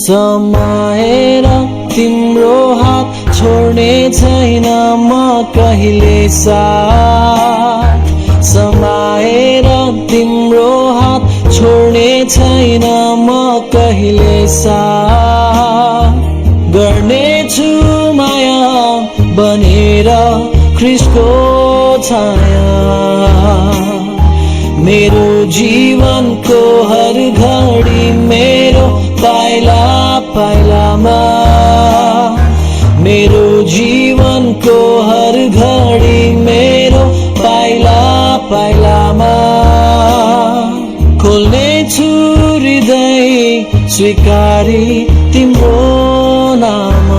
समाएर तिम्रो हात छोड्ने छैन म कहिले साथ। समाएर तिम्रो हात छोड्ने छैन म कहिले साथ। गर्नेछु माया बनेर ख्रीष्टको छाया। मेरो जीवनको हर घडी मेरो पाइला पाइलामा। मेरो जीवनको हर घडी मेरो पाइला पाइलामा। खोल्नेछु हृदय स्वीकारी तिम्रो नाम।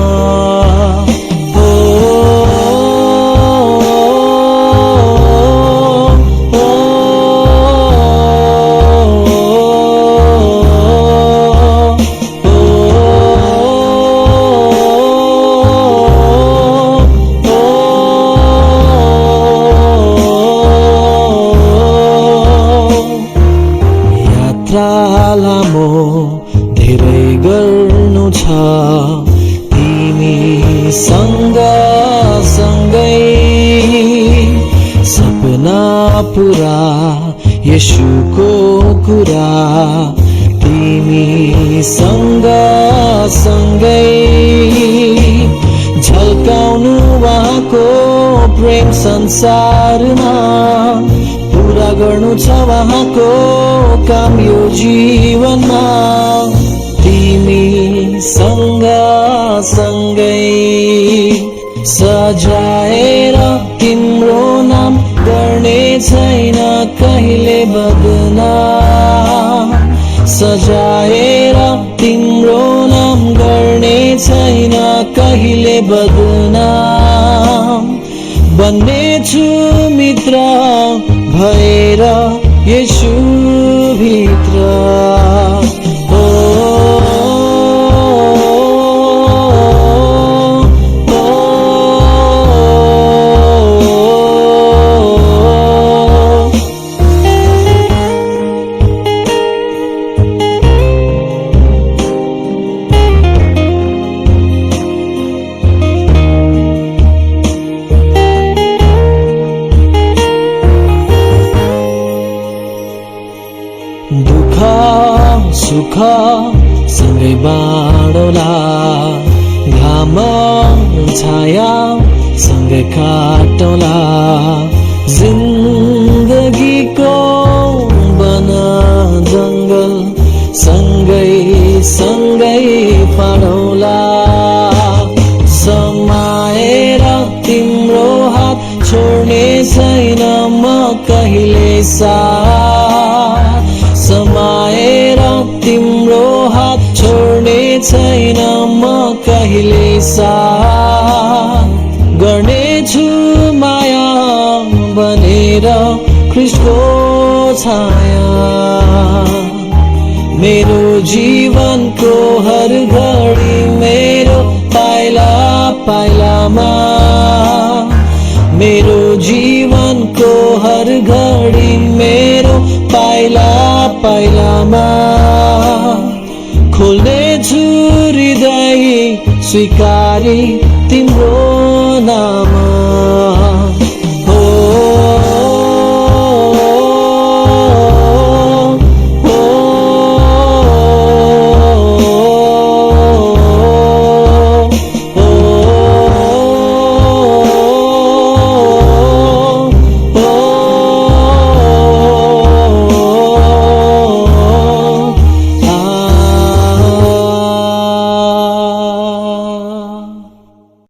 लामो धेरै गर्नु छ तिमीसँग सँगै। सपना पुरा येशूको कुरा तिमीसँग सँगै। झल्काउनु उहाँको प्रेम संसारमा। पूरा गर्नु छ उहाँको काम यो जीवनमा। तिमीसँग सँगै सजाएर तिम्रो नाम गर्ने छैन कहिले बदनाम। सजाएर तिम्रो नाम गर्ने छैन कहिले बदनाम। बन्नेछु मित्र भएर येशू भित्र। दुःख सुख सँगै बाँडौला। घाम छाया सँगै काटौला। जिन्दगीको वन जङ्गल सँगै सँगै फाडौला। समाएर तिम्रो हात छोड्ने छैन म कहिले साथ। समाएर तिम्रो हात छोड्ने छैन म कहिले साथ। गर्नेछु माया बनेर ख्रीष्टको छाया। मेरो जीवनको हर घडी मेरो पाइला पाइलामा। मेरो जीवनको हर घडी मेरो पाइला पाइलामा। खोल्नेछु हृदय स्वीकारी तिम्रो